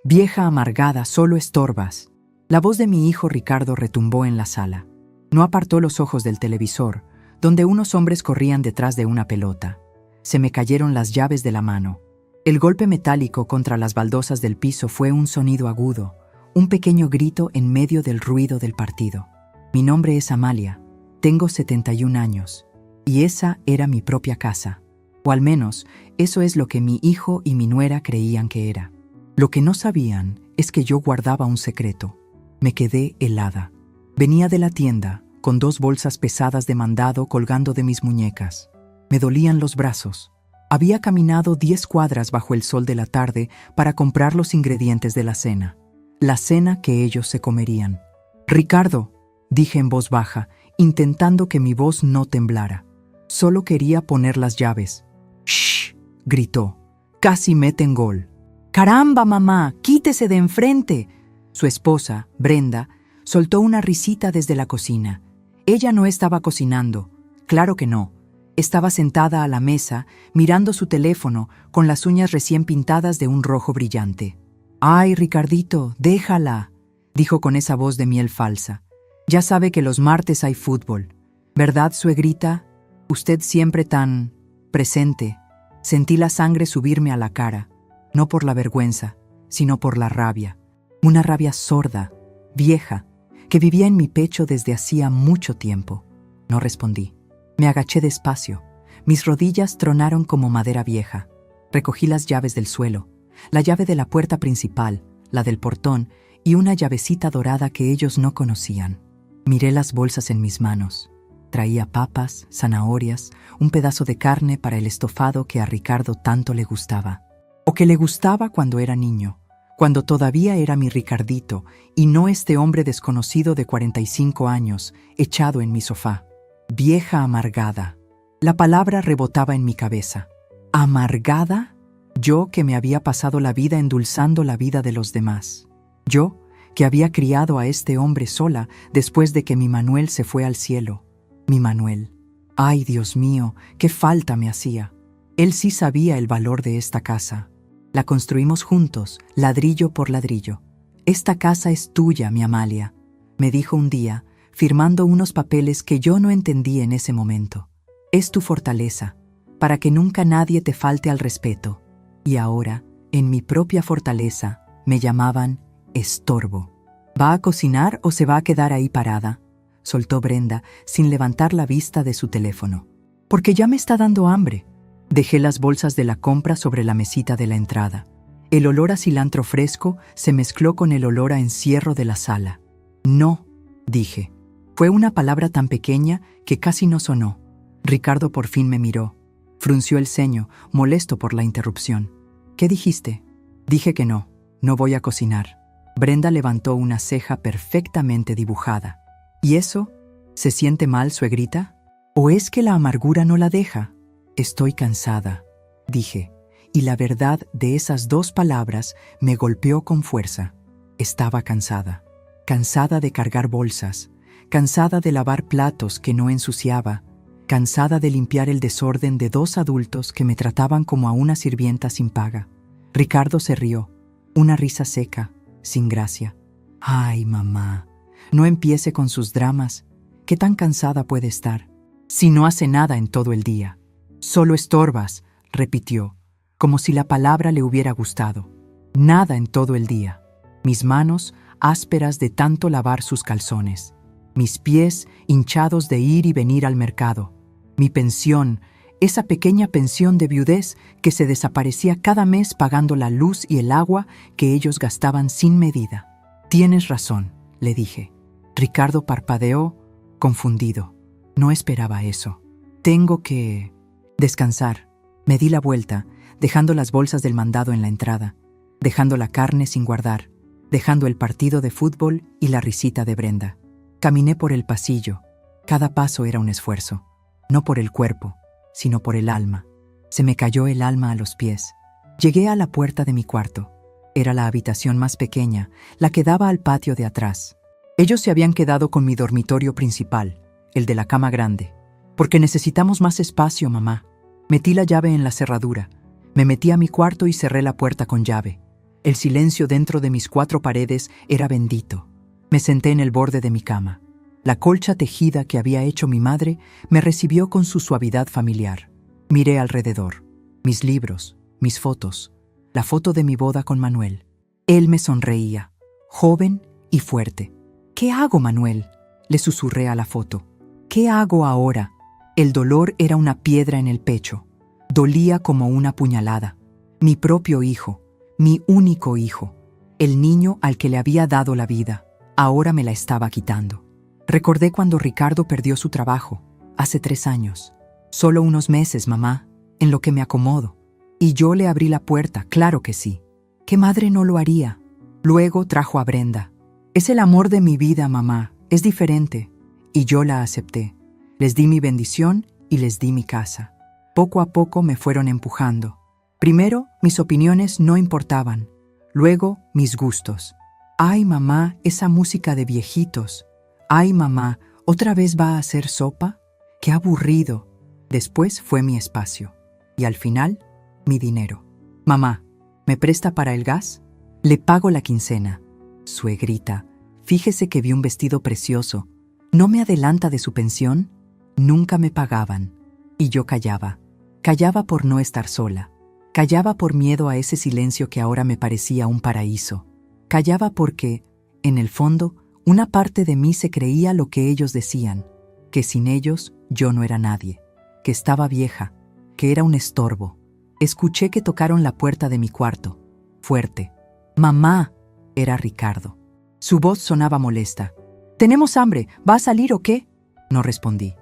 Vieja amargada, solo estorbas. La voz de mi hijo Ricardo retumbó en la sala. No apartó los ojos del televisor, donde unos hombres corrían detrás de una pelota. Se me cayeron las llaves de la mano. El golpe metálico contra las baldosas del piso fue un sonido agudo, un pequeño grito en medio del ruido del partido. Mi nombre es Amalia, tengo 71 años, y esa era mi propia casa. O al menos, eso es lo que mi hijo y mi nuera creían que era. Lo que no sabían es que yo guardaba un secreto. Me quedé helada. Venía de la tienda, con 2 bolsas pesadas de mandado colgando de mis muñecas. Me dolían los brazos. Había caminado 10 cuadras bajo el sol de la tarde para comprar los ingredientes de la cena que ellos se comerían. «Ricardo», dije en voz baja, intentando que mi voz no temblara. Solo quería poner las llaves. «¡Shh!», gritó. «Casi meten gol». «¡Caramba, mamá! ¡Quítese de enfrente!». Su esposa, Brenda, soltó una risita desde la cocina. Ella no estaba cocinando. Claro que no. Estaba sentada a la mesa, mirando su teléfono, con las uñas recién pintadas de un rojo brillante. «Ay, Ricardito, déjala», dijo con esa voz de miel falsa. «Ya sabe que los martes hay fútbol. ¿Verdad, suegrita? Usted siempre tan presente». Sentí la sangre subirme a la cara, no por la vergüenza, sino por la rabia. Una rabia sorda, vieja, que vivía en mi pecho desde hacía mucho tiempo. No respondí. Me agaché despacio. Mis rodillas tronaron como madera vieja. Recogí las llaves del suelo, la llave de la puerta principal, la del portón y una llavecita dorada que ellos no conocían. Miré las bolsas en mis manos. Traía papas, zanahorias, un pedazo de carne para el estofado que a Ricardo tanto le gustaba. O que le gustaba cuando era niño, cuando todavía era mi Ricardito y no este hombre desconocido de 45 años, echado en mi sofá. Vieja amargada. La palabra rebotaba en mi cabeza. ¿Amargada? Yo que me había pasado la vida endulzando la vida de los demás. Yo que había criado a este hombre sola después de que mi Manuel se fue al cielo. Mi Manuel. Ay, Dios mío, qué falta me hacía. Él sí sabía el valor de esta casa. La construimos juntos, ladrillo por ladrillo. «Esta casa es tuya, mi Amalia», me dijo un día, firmando unos papeles que yo no entendí en ese momento. «Es tu fortaleza, para que nunca nadie te falte al respeto». Y ahora, en mi propia fortaleza, me llamaban estorbo. «¿Va a cocinar o se va a quedar ahí parada?», soltó Brenda, sin levantar la vista de su teléfono. «Porque ya me está dando hambre». Dejé las bolsas de la compra sobre la mesita de la entrada. El olor a cilantro fresco se mezcló con el olor a encierro de la sala. «No», dije. Fue una palabra tan pequeña que casi no sonó. Ricardo por fin me miró. Frunció el ceño, molesto por la interrupción. «¿Qué dijiste?» Dije que no voy a cocinar. Brenda levantó una ceja perfectamente dibujada. «¿Y eso? ¿Se siente mal, suegrita? ¿O es que la amargura no la deja?» «Estoy cansada», dije, y la verdad de esas 2 palabras me golpeó con fuerza. Estaba cansada. Cansada de cargar bolsas, cansada de lavar platos que no ensuciaba, cansada de limpiar el desorden de 2 adultos que me trataban como a una sirvienta sin paga. Ricardo se rió, una risa seca, sin gracia. «Ay, mamá, no empiece con sus dramas. ¿Qué tan cansada puede estar? Si no hace nada en todo el día». «Solo estorbas», repitió, como si la palabra le hubiera gustado. «Nada en todo el día». Mis manos ásperas de tanto lavar sus calzones. Mis pies hinchados de ir y venir al mercado. Mi pensión, esa pequeña pensión de viudez que se desaparecía cada mes pagando la luz y el agua que ellos gastaban sin medida. «Tienes razón», le dije. Ricardo parpadeó, confundido. No esperaba eso. «Tengo que descansar». Me di la vuelta, dejando las bolsas del mandado en la entrada, dejando la carne sin guardar, dejando el partido de fútbol y la risita de Brenda. Caminé por el pasillo. Cada paso era un esfuerzo, no por el cuerpo, sino por el alma. Se me cayó el alma a los pies. Llegué a la puerta de mi cuarto. Era la habitación más pequeña, la que daba al patio de atrás. Ellos se habían quedado con mi dormitorio principal, el de la cama grande. «Porque necesitamos más espacio, mamá». Metí la llave en la cerradura. Me metí a mi cuarto y cerré la puerta con llave. El silencio dentro de mis 4 paredes era bendito. Me senté en el borde de mi cama. La colcha tejida que había hecho mi madre me recibió con su suavidad familiar. Miré alrededor. Mis libros, mis fotos, la foto de mi boda con Manuel. Él me sonreía, joven y fuerte. «¿Qué hago, Manuel?», le susurré a la foto. «¿Qué hago ahora?». El dolor era una piedra en el pecho. Dolía como una puñalada. Mi propio hijo, mi único hijo, el niño al que le había dado la vida, ahora me la estaba quitando. Recordé cuando Ricardo perdió su trabajo, hace 3 años. «Solo unos meses, mamá, en lo que me acomodo». Y yo le abrí la puerta, claro que sí. ¿Qué madre no lo haría? Luego trajo a Brenda. «Es el amor de mi vida, mamá, es diferente». Y yo la acepté. Les di mi bendición y les di mi casa. Poco a poco me fueron empujando. Primero, mis opiniones no importaban. Luego, mis gustos. «Ay, mamá, esa música de viejitos. Ay, mamá, ¿otra vez va a hacer sopa? ¡Qué aburrido!». Después fue mi espacio. Y al final, mi dinero. «Mamá, ¿me presta para el gas?». «Le pago la quincena». «Suegrita, fíjese que vi un vestido precioso. ¿No me adelanta de su pensión?». Nunca me pagaban. Y yo callaba. Callaba por no estar sola. Callaba por miedo a ese silencio que ahora me parecía un paraíso. Callaba porque, en el fondo, una parte de mí se creía lo que ellos decían, que sin ellos yo no era nadie, que estaba vieja, que era un estorbo. Escuché que tocaron la puerta de mi cuarto. Fuerte. «Mamá», era Ricardo. Su voz sonaba molesta. «¿Tenemos hambre? ¿Va a salir o qué?». No respondí.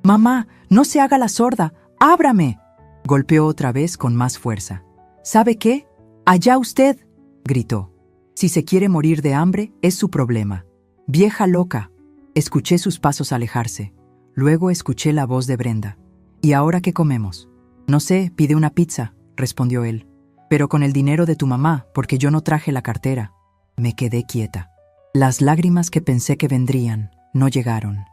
«Mamá, no se haga la sorda. ¡Ábrame!». Golpeó otra vez con más fuerza. «¿Sabe qué? Allá usted», gritó. «Si se quiere morir de hambre, es su problema. Vieja loca». Escuché sus pasos alejarse. Luego escuché la voz de Brenda. «¿Y ahora qué comemos?». «No sé, pide una pizza», respondió él. «Pero con el dinero de tu mamá, porque yo no traje la cartera». Me quedé quieta. Las lágrimas que pensé que vendrían no llegaron.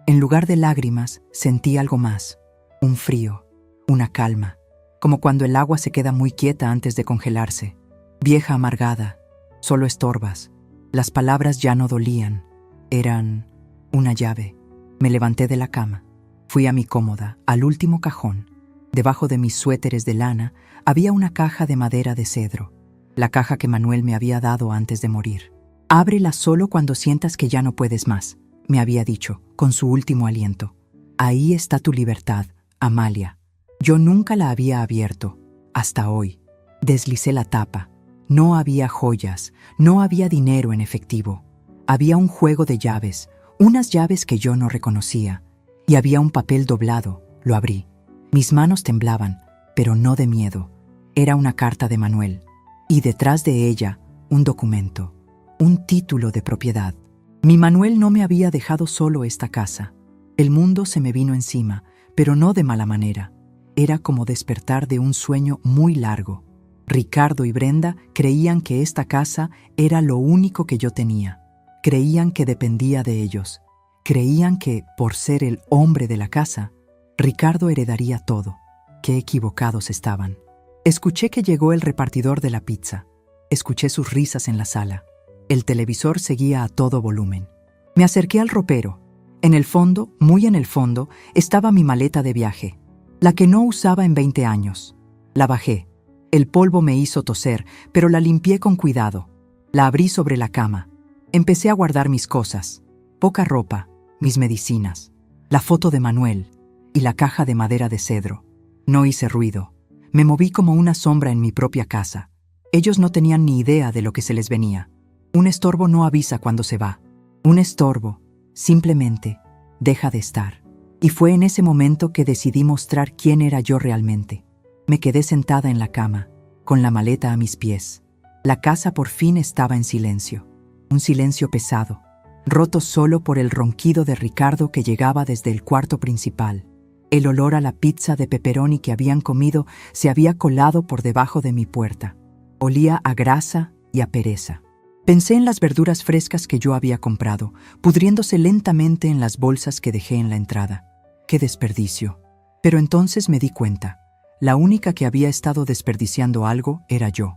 En lugar de lágrimas, sentí algo más. Un frío, una calma, como cuando el agua se queda muy quieta antes de congelarse. Vieja amargada, solo estorbas. Las palabras ya no dolían. Eran una llave. Me levanté de la cama. Fui a mi cómoda, al último cajón. Debajo de mis suéteres de lana había una caja de madera de cedro. La caja que Manuel me había dado antes de morir. «Ábrela solo cuando sientas que ya no puedes más», me había dicho, con su último aliento. «Ahí está tu libertad, Amalia». Yo nunca la había abierto, hasta hoy. Deslicé la tapa. No había joyas, no había dinero en efectivo. Había un juego de llaves, unas llaves que yo no reconocía. Y había un papel doblado. Lo abrí. Mis manos temblaban, pero no de miedo. Era una carta de Manuel. Y detrás de ella, un documento. Un título de propiedad. Mi Manuel no me había dejado solo esta casa. El mundo se me vino encima, pero no de mala manera. Era como despertar de un sueño muy largo. Ricardo y Brenda creían que esta casa era lo único que yo tenía. Creían que dependía de ellos. Creían que, por ser el hombre de la casa, Ricardo heredaría todo. Qué equivocados estaban. Escuché que llegó el repartidor de la pizza. Escuché sus risas en la sala. El televisor seguía a todo volumen. Me acerqué al ropero. En el fondo, muy en el fondo, estaba mi maleta de viaje, la que no usaba en 20 años. La bajé. El polvo me hizo toser, pero la limpié con cuidado. La abrí sobre la cama. Empecé a guardar mis cosas. Poca ropa, mis medicinas, la foto de Manuel y la caja de madera de cedro. No hice ruido. Me moví como una sombra en mi propia casa. Ellos no tenían ni idea de lo que se les venía. Un estorbo no avisa cuando se va. Un estorbo, simplemente, deja de estar. Y fue en ese momento que decidí mostrar quién era yo realmente. Me quedé sentada en la cama, con la maleta a mis pies. La casa por fin estaba en silencio. Un silencio pesado, roto solo por el ronquido de Ricardo que llegaba desde el cuarto principal. El olor a la pizza de pepperoni que habían comido se había colado por debajo de mi puerta. Olía a grasa y a pereza. Pensé en las verduras frescas que yo había comprado, pudriéndose lentamente en las bolsas que dejé en la entrada. ¡Qué desperdicio! Pero entonces me di cuenta. La única que había estado desperdiciando algo era yo.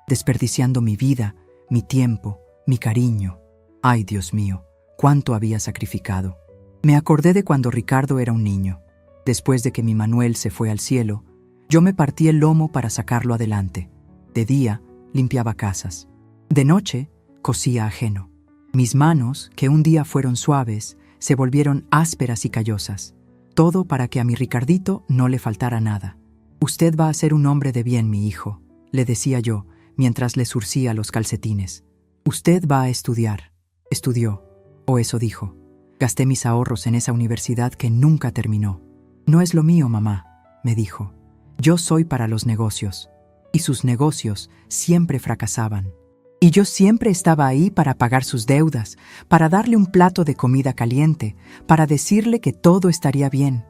desperdiciando mi vida, mi tiempo, mi cariño. Ay, Dios mío, cuánto había sacrificado. Me acordé de cuando Ricardo era un niño. Después de que mi Manuel se fue al cielo, yo me partí el lomo para sacarlo adelante. De día, limpiaba casas. De noche, cosía ajeno. Mis manos, que un día fueron suaves, se volvieron ásperas y callosas. Todo para que a mi Ricardito no le faltara nada. Usted va a ser un hombre de bien, mi hijo, le decía yo, mientras le zurcía los calcetines. Usted va a estudiar. Estudió, o eso dijo. Gasté mis ahorros en esa universidad que nunca terminó. No es lo mío, mamá, me dijo. Yo soy para los negocios. Y sus negocios siempre fracasaban. Y yo siempre estaba ahí para pagar sus deudas, para darle un plato de comida caliente, para decirle que todo estaría bien.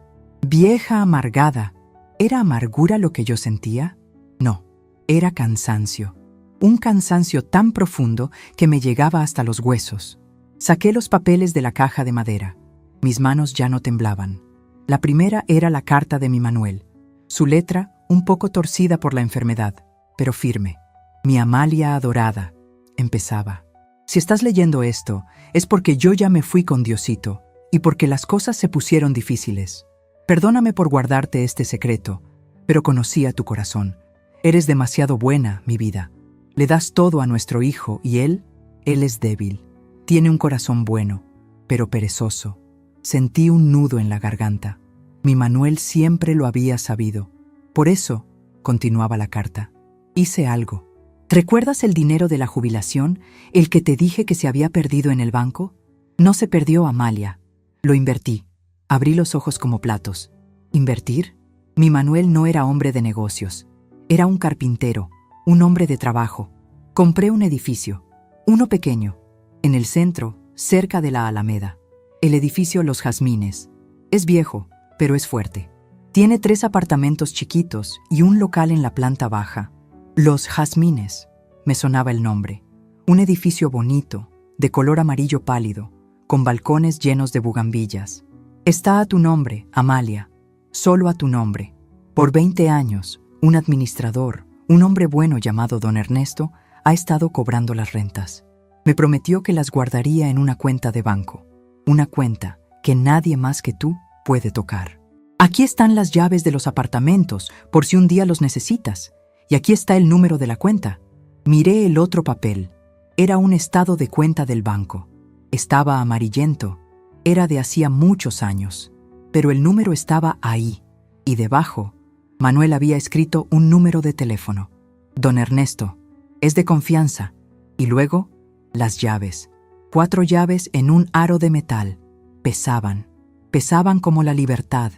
Vieja amargada. ¿Era amargura lo que yo sentía? No, era cansancio. Un cansancio tan profundo que me llegaba hasta los huesos. Saqué los papeles de la caja de madera. Mis manos ya no temblaban. La primera era la carta de mi Manuel. Su letra, un poco torcida por la enfermedad, pero firme. Mi Amalia adorada, empezaba. Si estás leyendo esto, es porque yo ya me fui con Diosito y porque las cosas se pusieron difíciles. Perdóname por guardarte este secreto, pero conocía tu corazón. Eres demasiado buena, mi vida. Le das todo a nuestro hijo y él es débil. Tiene un corazón bueno, pero perezoso. Sentí un nudo en la garganta. Mi Manuel siempre lo había sabido. Por eso, continuaba la carta, hice algo. ¿Recuerdas el dinero de la jubilación, el que te dije que se había perdido en el banco? No se perdió, Amalia. Lo invertí. Abrí los ojos como platos. ¿Invertir? Mi Manuel no era hombre de negocios. Era un carpintero, un hombre de trabajo. Compré un edificio, uno pequeño, en el centro, cerca de la Alameda. El edificio Los Jazmines. Es viejo, pero es fuerte. Tiene 3 apartamentos chiquitos y un local en la planta baja. Los Jazmines, me sonaba el nombre. Un edificio bonito, de color amarillo pálido, con balcones llenos de bugambillas. Está a tu nombre, Amalia, solo a tu nombre. Por 20 años, un administrador, un hombre bueno llamado don Ernesto, ha estado cobrando las rentas. Me prometió que las guardaría en una cuenta de banco. Una cuenta que nadie más que tú puede tocar. Aquí están las llaves de los apartamentos, por si un día los necesitas. Y aquí está el número de la cuenta. Miré el otro papel. Era un estado de cuenta del banco. Estaba amarillento. Era de hacía muchos años. Pero el número estaba ahí. Y debajo, Manuel había escrito un número de teléfono. Don Ernesto, es de confianza. Y luego, las llaves. 4 llaves en un aro de metal. Pesaban como la libertad.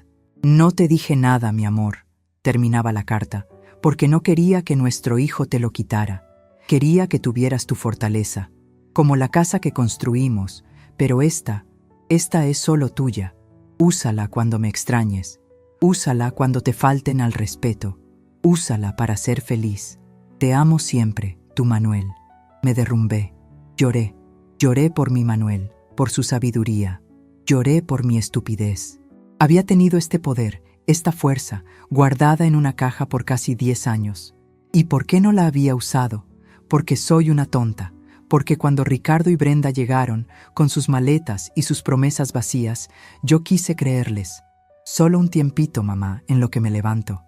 No te dije nada, mi amor, terminaba la carta, porque no quería que nuestro hijo te lo quitara. Quería que tuvieras tu fortaleza, como la casa que construimos, pero esta es solo tuya. Úsala cuando me extrañes. Úsala cuando te falten al respeto. Úsala para ser feliz. Te amo siempre, tu Manuel. Me derrumbé. Lloré por mi Manuel, por su sabiduría. Lloré por mi estupidez. Había tenido este poder, esta fuerza, guardada en una caja por casi 10 años. ¿Y por qué no la había usado? Porque soy una tonta. Porque cuando Ricardo y Brenda llegaron, con sus maletas y sus promesas vacías, yo quise creerles. Solo un tiempito, mamá, en lo que me levanto.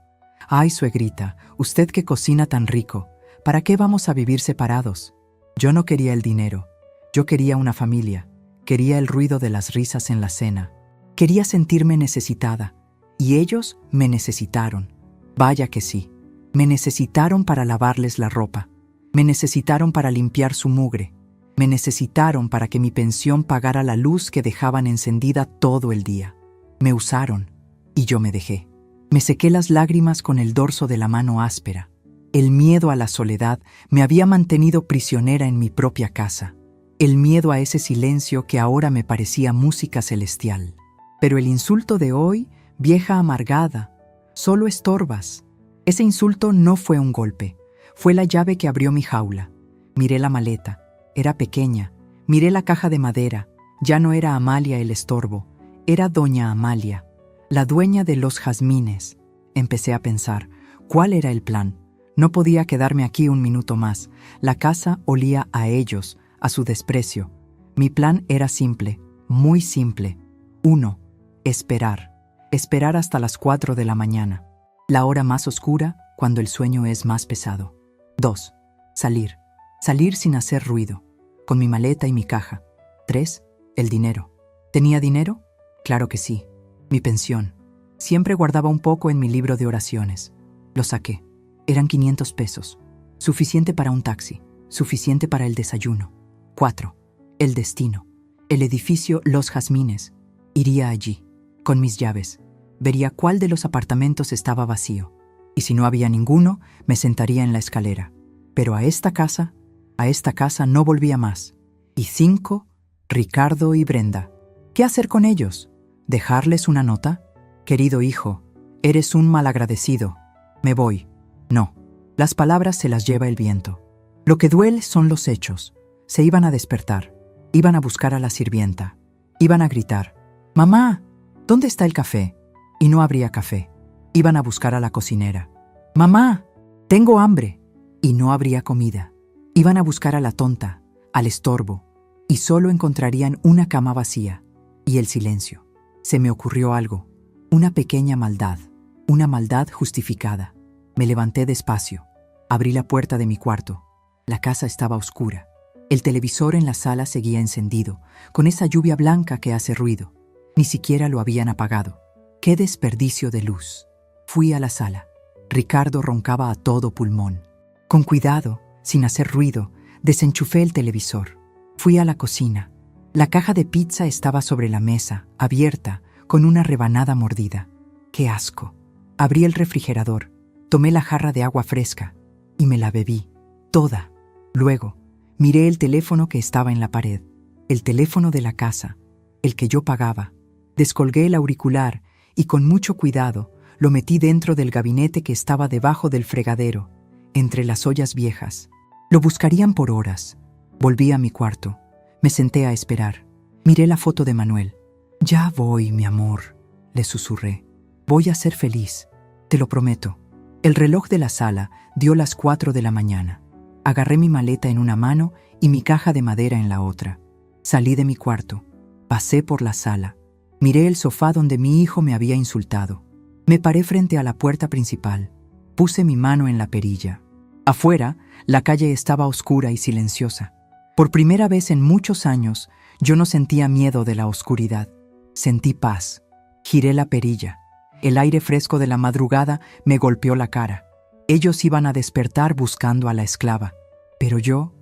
Ay, suegrita, usted que cocina tan rico, ¿para qué vamos a vivir separados? Yo no quería el dinero. Yo quería una familia. Quería el ruido de las risas en la cena. Quería sentirme necesitada. Y ellos me necesitaron. Vaya que sí. Me necesitaron para lavarles la ropa. Me necesitaron para limpiar su mugre. Me necesitaron para que mi pensión pagara la luz que dejaban encendida todo el día. Me usaron, y yo me dejé. Me sequé las lágrimas con el dorso de la mano áspera. El miedo a la soledad me había mantenido prisionera en mi propia casa. El miedo a ese silencio que ahora me parecía música celestial. Pero el insulto de hoy, vieja amargada, solo estorbas. Ese insulto no fue un golpe. Fue la llave que abrió mi jaula. Miré la maleta. Era pequeña. Miré la caja de madera. Ya no era Amalia el estorbo. Era doña Amalia, la dueña de Los Jazmines. Empecé a pensar, ¿cuál era el plan? No podía quedarme aquí un minuto más. La casa olía a ellos, a su desprecio. Mi plan era simple, muy simple. 1. Esperar. Esperar hasta las 4 de la mañana. La hora más oscura, cuando el sueño es más pesado. 2. Salir. Salir sin hacer ruido, con mi maleta y mi caja. 3. El dinero. ¿Tenía dinero? Claro que sí. Mi pensión. Siempre guardaba un poco en mi libro de oraciones. Lo saqué. Eran 500 pesos. Suficiente para un taxi. Suficiente para el desayuno. 4. El destino. El edificio Los Jazmines. Iría allí, con mis llaves. Vería cuál de los apartamentos estaba vacío. Y si no había ninguno, me sentaría en la escalera. Pero a esta casa no volvía más. Y 5. Ricardo y Brenda. ¿Qué hacer con ellos? ¿Dejarles una nota? Querido hijo, eres un malagradecido. Me voy. No, las palabras se las lleva el viento. Lo que duele son los hechos. Se iban a despertar. Iban a buscar a la sirvienta. Iban a gritar: «Mamá, ¿dónde está el café?» Y no habría café. Iban a buscar a la cocinera. «Mamá, tengo hambre». Y no habría comida. Iban a buscar a la tonta, al estorbo, y solo encontrarían una cama vacía y el silencio. Se me ocurrió algo, una pequeña maldad, una maldad justificada. Me levanté despacio, abrí la puerta de mi cuarto. La casa estaba oscura. El televisor en la sala seguía encendido, con esa lluvia blanca que hace ruido. Ni siquiera lo habían apagado. ¡Qué desperdicio de luz! Fui a la sala. Ricardo roncaba a todo pulmón. Con cuidado, sin hacer ruido, desenchufé el televisor. Fui a la cocina. La caja de pizza estaba sobre la mesa, abierta, con una rebanada mordida. ¡Qué asco! Abrí el refrigerador, tomé la jarra de agua fresca y me la bebí, toda. Luego, miré el teléfono que estaba en la pared, el teléfono de la casa, el que yo pagaba. Descolgué el auricular y con mucho cuidado lo metí dentro del gabinete que estaba debajo del fregadero, entre las ollas viejas. Lo buscarían por horas. Volví a mi cuarto. Me senté a esperar. Miré la foto de Manuel. «Ya voy, mi amor», le susurré. «Voy a ser feliz, te lo prometo». El reloj de la sala dio las 4 de la mañana. Agarré mi maleta en una mano y mi caja de madera en la otra. Salí de mi cuarto. Pasé por la sala. Miré el sofá donde mi hijo me había insultado. Me paré frente a la puerta principal. Puse mi mano en la perilla. Afuera, la calle estaba oscura y silenciosa. Por primera vez en muchos años, yo no sentía miedo de la oscuridad. Sentí paz. Giré la perilla. El aire fresco de la madrugada me golpeó la cara. Ellos iban a despertar buscando a la esclava. Pero yo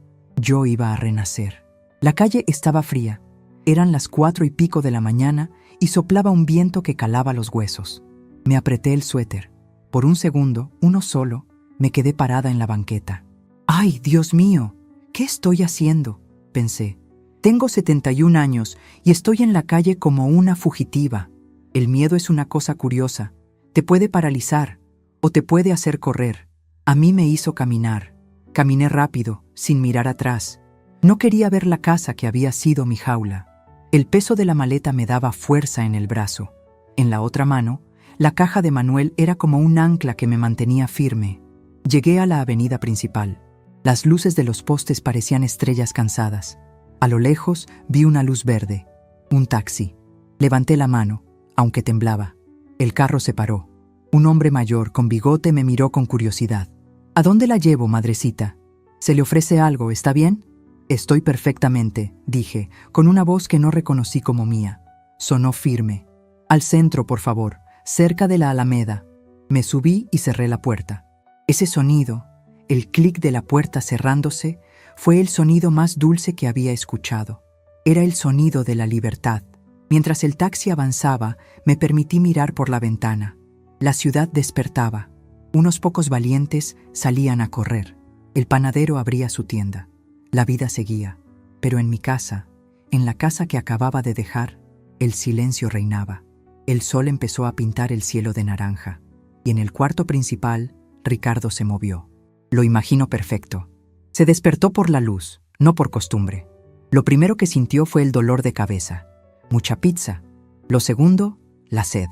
iba a renacer. La calle estaba fría. Eran las 4 y pico de la mañana y soplaba un viento que calaba los huesos. Me apreté el suéter. Por un segundo, uno solo, me quedé parada en la banqueta. «¡Ay, Dios mío! ¿Qué estoy haciendo?», pensé. Tengo 71 años y estoy en la calle como una fugitiva. El miedo es una cosa curiosa. Te puede paralizar o te puede hacer correr. A mí me hizo caminar. Caminé rápido, sin mirar atrás. No quería ver la casa que había sido mi jaula. El peso de la maleta me daba fuerza en el brazo. En la otra mano, la caja de Manuel era como un ancla que me mantenía firme. Llegué a la avenida principal. Las luces de los postes parecían estrellas cansadas. A lo lejos vi una luz verde. Un taxi. Levanté la mano, aunque temblaba. El carro se paró. Un hombre mayor con bigote me miró con curiosidad. «¿A dónde la llevo, madrecita? ¿Se le ofrece algo, está bien?» «Estoy perfectamente», dije, con una voz que no reconocí como mía. Sonó firme. «Al centro, por favor, cerca de la Alameda». Me subí y cerré la puerta. Ese sonido, el clic de la puerta cerrándose, fue el sonido más dulce que había escuchado. Era el sonido de la libertad. Mientras el taxi avanzaba, me permití mirar por la ventana. La ciudad despertaba. Unos pocos valientes salían a correr. El panadero abría su tienda. La vida seguía. Pero en mi casa, en la casa que acababa de dejar, el silencio reinaba. El sol empezó a pintar el cielo de naranja. Y en el cuarto principal, Ricardo se movió. Lo imagino perfecto. Se despertó por la luz, no por costumbre. Lo primero que sintió fue el dolor de cabeza. Mucha pizza. Lo segundo, la sed.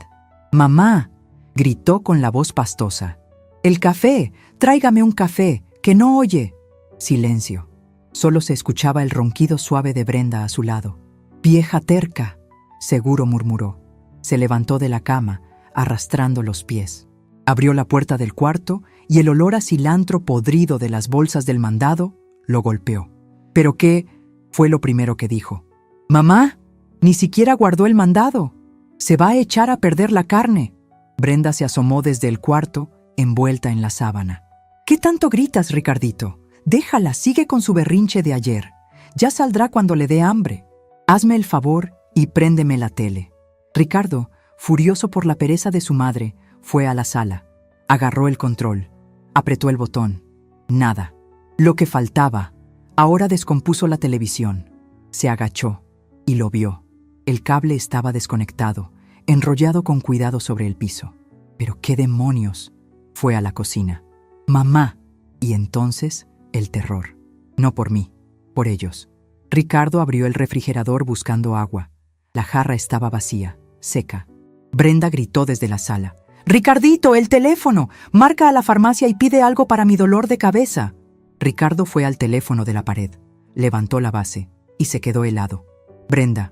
«¡Mamá!», gritó con la voz pastosa. El café. Tráigame un café. Que no oye. Silencio. Solo se escuchaba el ronquido suave de Brenda a su lado. Vieja terca, seguro murmuró. Se levantó de la cama, arrastrando los pies. Abrió la puerta del cuarto y el olor a cilantro podrido de las bolsas del mandado lo golpeó. ¿Pero qué? Fue lo primero que dijo. «Mamá, ni siquiera guardó el mandado. Se va a echar a perder la carne». Brenda se asomó desde el cuarto, envuelta en la sábana. «¿Qué tanto gritas, Ricardito? Déjala, sigue con su berrinche de ayer. Ya saldrá cuando le dé hambre. Hazme el favor y préndeme la tele». Ricardo, furioso por la pereza de su madre, fue a la sala. Agarró el control. Apretó el botón. Nada. Lo que faltaba. Ahora descompuso la televisión. Se agachó y lo vio. El cable estaba desconectado, enrollado con cuidado sobre el piso. ¿Pero qué demonios? Fue a la cocina. «Mamá». Y entonces, el terror. No por mí, por ellos. Ricardo abrió el refrigerador buscando agua. La jarra estaba vacía, seca. Brenda gritó desde la sala. «Ricardito, el teléfono. Marca a la farmacia y pide algo para mi dolor de cabeza». Ricardo fue al teléfono de la pared, levantó la base y se quedó helado. «Brenda,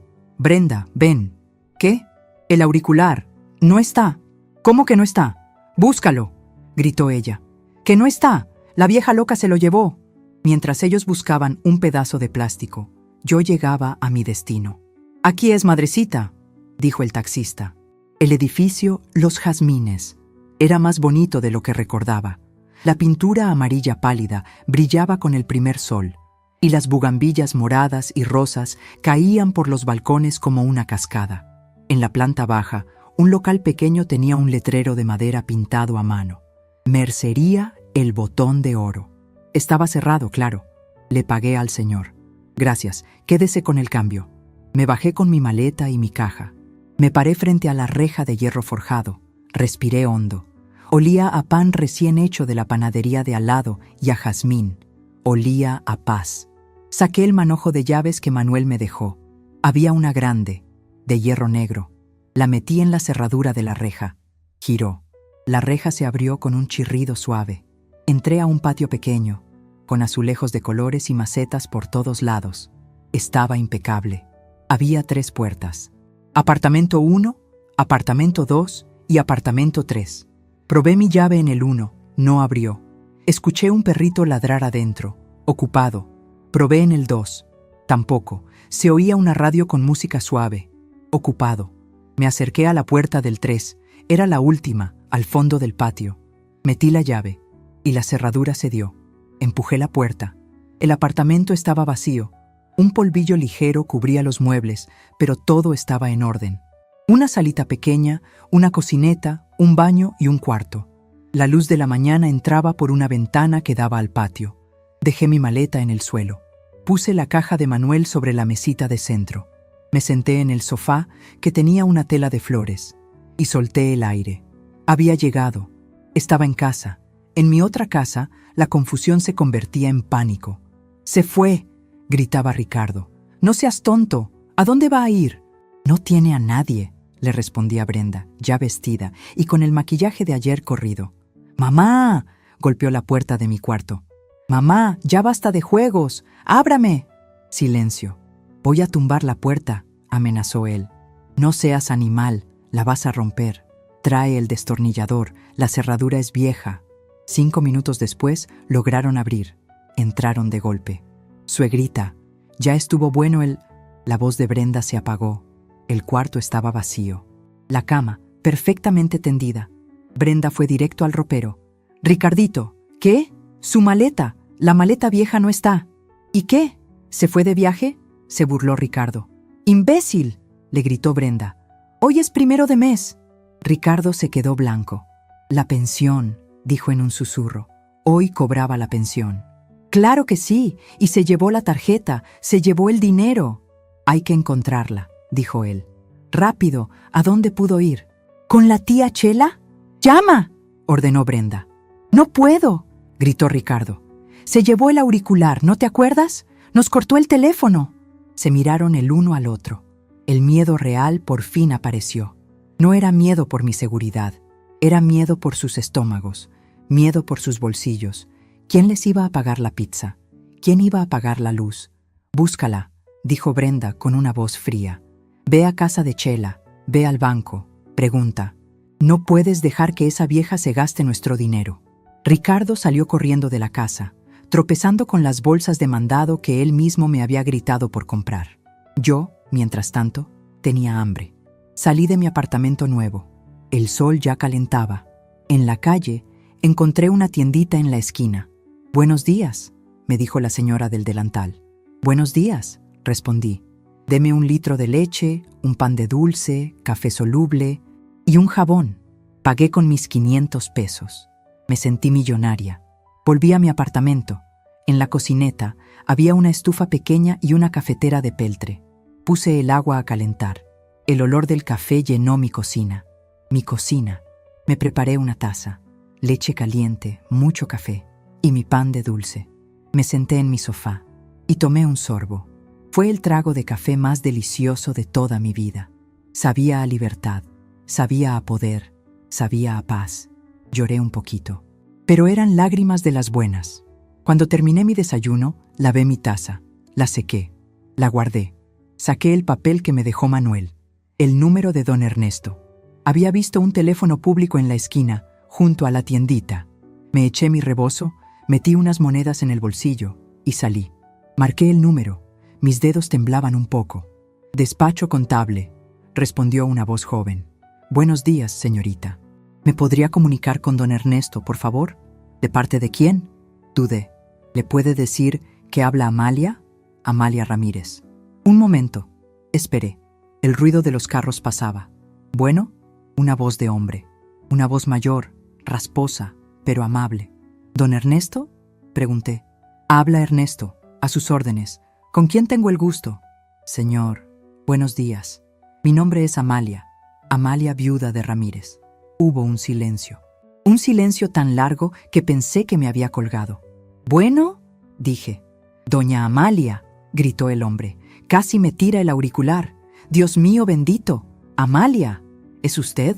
ven». «¿Qué? El auricular. No está». «¿Cómo que no está? Búscalo», gritó ella. «Que no está. La vieja loca se lo llevó». Mientras ellos buscaban un pedazo de plástico, yo llegaba a mi destino. «Aquí es, madrecita», dijo el taxista. El edificio Los Jazmines era más bonito de lo que recordaba. La pintura amarilla pálida brillaba con el primer sol, y las bugambillas moradas y rosas caían por los balcones como una cascada. En la planta baja, un local pequeño tenía un letrero de madera pintado a mano. «Mercería El Botón de Oro». Estaba cerrado, claro. Le pagué al señor. «Gracias, quédese con el cambio». Me bajé con mi maleta y mi caja. Me paré frente a la reja de hierro forjado. Respiré hondo. Olía a pan recién hecho de la panadería de al lado y a jazmín. Olía a paz. Saqué el manojo de llaves que Manuel me dejó. Había una grande, de hierro negro. La metí en la cerradura de la reja. Giró. La reja se abrió con un chirrido suave. Entré a un patio pequeño, con azulejos de colores y macetas por todos lados. Estaba impecable. Había 3 puertas. Apartamento 1, apartamento 2 y apartamento 3. Probé mi llave en el 1, no abrió. Escuché un perrito ladrar adentro, ocupado. Probé en el 2, tampoco. Se oía una radio con música suave, ocupado. Me acerqué a la puerta del 3, era la última, al fondo del patio. Metí la llave y la cerradura se dio. Empujé la puerta. El apartamento estaba vacío. Un polvillo ligero cubría los muebles, pero todo estaba en orden. Una salita pequeña, una cocineta, un baño y un cuarto. La luz de la mañana entraba por una ventana que daba al patio. Dejé mi maleta en el suelo. Puse la caja de Manuel sobre la mesita de centro. Me senté en el sofá, que tenía una tela de flores, y solté el aire. Había llegado. Estaba en casa. En mi otra casa, la confusión se convertía en pánico. «Se fue», gritaba Ricardo. «No seas tonto. ¿A dónde va a ir?» «No tiene a nadie», le respondía Brenda, ya vestida y con el maquillaje de ayer corrido. «¡Mamá!», golpeó la puerta de mi cuarto. «Mamá, ya basta de juegos. ¡Ábrame!». Silencio. «Voy a tumbar la puerta», amenazó él. «No seas animal, la vas a romper. Trae el destornillador, la cerradura es vieja». 5 minutos después lograron abrir. Entraron de golpe. «Suegrita, ya estuvo bueno el...». La voz de Brenda se apagó. El cuarto estaba vacío. La cama, perfectamente tendida. Brenda fue directo al ropero. «Ricardito, ¿qué? Su maleta. La maleta vieja no está». «¿Y qué? ¿Se fue de viaje?», se burló Ricardo. «¡Imbécil!», le gritó Brenda. «Hoy es 1 de mes». Ricardo se quedó blanco. «La pensión», dijo en un susurro. Hoy cobraba la pensión. «Claro que sí, y se llevó la tarjeta, se llevó el dinero». «Hay que encontrarla», dijo él. «Rápido, ¿a dónde pudo ir?» «¿Con la tía Chela? ¡Llama!», ordenó Brenda. «No puedo», gritó Ricardo. «Se llevó el auricular, ¿no te acuerdas? Nos cortó el teléfono». Se miraron el uno al otro. El miedo real por fin apareció. No era miedo por mi seguridad, era miedo por sus estómagos. miedo por sus bolsillos. ¿Quién les iba a pagar la pizza? ¿Quién iba a pagar la luz? Búscala, dijo Brenda con una voz fría. Ve a casa de Chela, ve al banco, pregunta. No puedes dejar que esa vieja se gaste nuestro dinero. Ricardo salió corriendo de la casa, tropezando con las bolsas de mandado que él mismo me había gritado por comprar. Yo, mientras tanto, tenía hambre. Salí de mi apartamento nuevo. El sol ya calentaba. En la calle, encontré una tiendita en la esquina. «Buenos días», me dijo la señora del delantal. «Buenos días», respondí. «Deme 1 litro de leche, un pan de dulce, café soluble y un jabón». Pagué con mis 500 pesos. Me sentí millonaria. Volví a mi apartamento. En la cocineta había una estufa pequeña y una cafetera de peltre. Puse el agua a calentar. El olor del café llenó mi cocina. Mi cocina. Me preparé una taza, leche caliente, mucho café y mi pan de dulce. Me senté en mi sofá y tomé un sorbo. Fue el trago de café más delicioso de toda mi vida. Sabía a libertad, sabía a poder, sabía a paz. Lloré un poquito, pero eran lágrimas de las buenas. Cuando terminé mi desayuno, lavé mi taza, la sequé, la guardé. Saqué el papel que me dejó Manuel, el número de don Ernesto. Había visto un teléfono público en la esquina, junto a la tiendita. Me eché mi rebozo, metí unas monedas en el bolsillo y salí. Marqué el número. Mis dedos temblaban un poco. «Despacho contable», respondió una voz joven. «Buenos días, señorita. ¿Me podría comunicar con don Ernesto, por favor?» «¿De parte de quién?» Dudé. «¿Le puede decir que habla Amalia?» «Amalia Ramírez». «Un momento». Esperé. El ruido de los carros pasaba. «Bueno», una voz de hombre. Una voz mayor, rasposa, pero amable. «¿Don Ernesto?» pregunté. «Habla Ernesto, a sus órdenes. ¿Con quién tengo el gusto?» «Señor, buenos días. Mi nombre es Amalia, Amalia viuda de Ramírez». Hubo un silencio. Un silencio tan largo que pensé que me había colgado. «Bueno», dije. «Doña Amalia», gritó el hombre. «Casi me tira el auricular. Dios mío bendito. Amalia, ¿es usted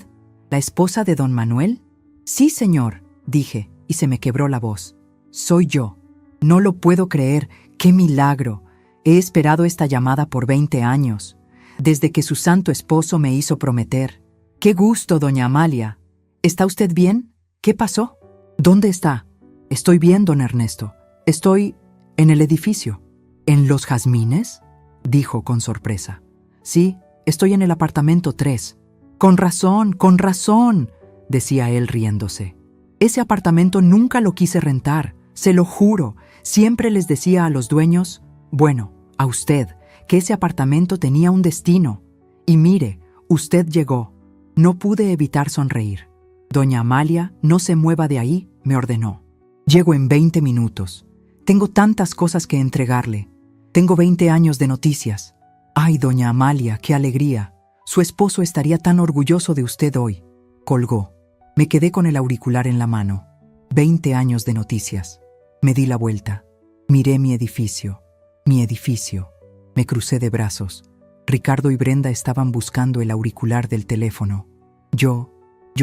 la esposa de don Manuel?» «Sí, señor», dije, y se me quebró la voz. «Soy yo. No lo puedo creer. ¡Qué milagro! He esperado esta llamada por 20 años, desde que su santo esposo me hizo prometer. ¡Qué gusto, doña Amalia! ¿Está usted bien? ¿Qué pasó?» «¿Dónde está?» «Estoy bien, don Ernesto. Estoy en el edificio». «¿En Los Jazmines?» dijo con sorpresa. «Sí, estoy en el apartamento 3. Con razón, decía él riéndose. «Ese apartamento nunca lo quise rentar, se lo juro. Siempre les decía a los dueños, bueno, a usted, que ese apartamento tenía un destino. Y mire, usted llegó». No pude evitar sonreír. «Doña Amalia, no se mueva de ahí», me ordenó. «Llego en 20 minutos. Tengo tantas cosas que entregarle. Tengo 20 años de noticias. Ay, doña Amalia, qué alegría. Su esposo estaría tan orgulloso de usted hoy». Colgó. Me quedé con el auricular en la mano. 20 años de noticias. Me di la vuelta. Miré mi edificio. Me crucé de brazos. Ricardo y Brenda estaban buscando el auricular del teléfono. Yo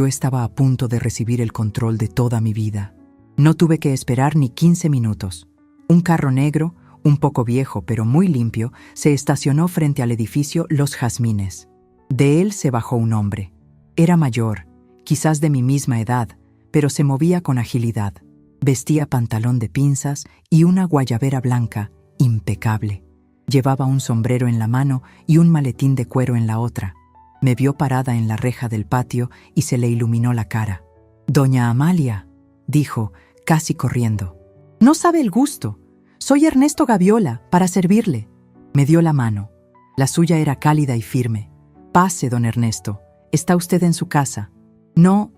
estaba a punto de recibir el control de toda mi vida. No tuve que esperar ni 15 minutos. Un carro negro, un poco viejo pero muy limpio, se estacionó frente al edificio Los Jazmines. De él se bajó un hombre. Era mayor, quizás de mi misma edad, pero se movía con agilidad. Vestía pantalón de pinzas y una guayabera blanca, impecable. Llevaba un sombrero en la mano y un maletín de cuero en la otra. Me vio parada en la reja del patio y se le iluminó la cara. «Doña Amalia», dijo, casi corriendo. «No sabe el gusto. Soy Ernesto Gaviola, para servirle». Me dio la mano. La suya era cálida y firme. «Pase, don Ernesto. ¿Está usted en su casa?» No,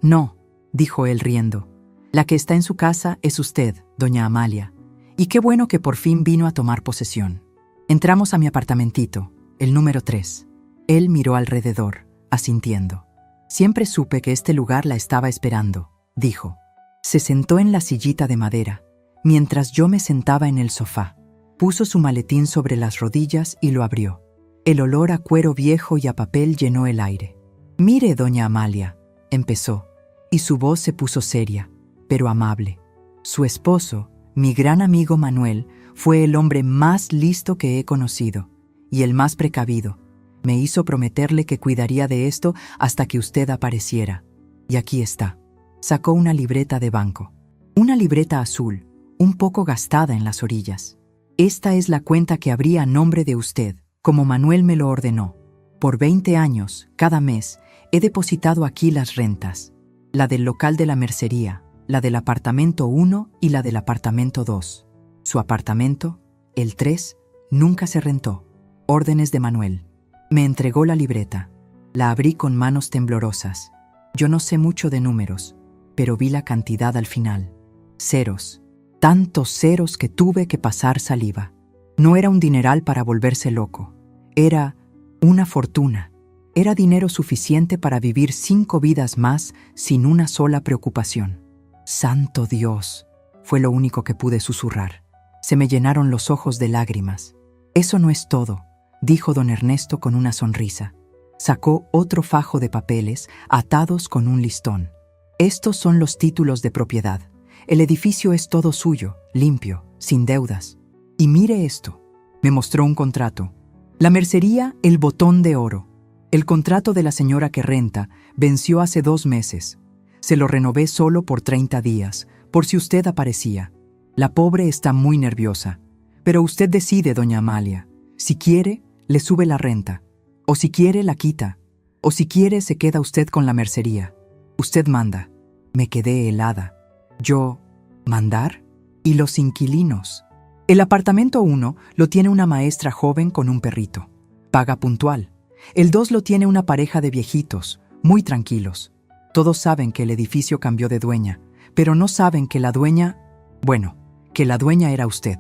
dijo él riendo. «La que está en su casa es usted, doña Amalia. Y qué bueno que por fin vino a tomar posesión». Entramos a mi apartamentito, el número 3. Él miró alrededor, asintiendo. «Siempre supe que este lugar la estaba esperando», dijo. Se sentó en la sillita de madera, mientras yo me sentaba en el sofá. Puso su maletín sobre las rodillas y lo abrió. El olor a cuero viejo y a papel llenó el aire. «Mire, doña Amalia», empezó, y su voz se puso seria. pero amable. Su esposo, mi gran amigo Manuel, fue el hombre más listo que he conocido y el más precavido. Me hizo prometerle que cuidaría de esto hasta que usted apareciera. Y aquí está. Sacó una libreta de banco. Una libreta azul, un poco gastada en las orillas. Esta es la cuenta que abrí a nombre de usted, como Manuel me lo ordenó. Por 20 años, cada mes, he depositado aquí las rentas. La del local de la mercería, la del apartamento 1 y la del apartamento 2. Su apartamento, el 3, nunca se rentó. Órdenes de Manuel. Me entregó la libreta. La abrí con manos temblorosas. Yo no sé mucho de números, pero vi la cantidad al final. Ceros. Tantos ceros que tuve que pasar saliva. No era un dineral para volverse loco. Era una fortuna. Era dinero suficiente para vivir 5 vidas más sin una sola preocupación. ¡Santo Dios! Fue lo único que pude susurrar. Se me llenaron los ojos de lágrimas. Eso no es todo, dijo don Ernesto con una sonrisa. Sacó otro fajo de papeles atados con un listón. Estos son los títulos de propiedad. El edificio es todo suyo, limpio, sin deudas. Y mire esto. Me mostró un contrato. La mercería, el botón de oro. El contrato de la señora que renta venció hace 2 meses. Se lo renové solo por 30 días, por si usted aparecía. La pobre está muy nerviosa. Pero usted decide, doña Amalia. Si quiere, le sube la renta. O si quiere, la quita. O si quiere, se queda usted con la mercería. Usted manda. Me quedé helada. Yo, ¿mandar? ¿Y los inquilinos? El apartamento 1 lo tiene una maestra joven con un perrito. Paga puntual. El 2 lo tiene una pareja de viejitos, muy tranquilos. Todos saben que el edificio cambió de dueña, pero no saben que la dueña... Bueno, que la dueña era usted.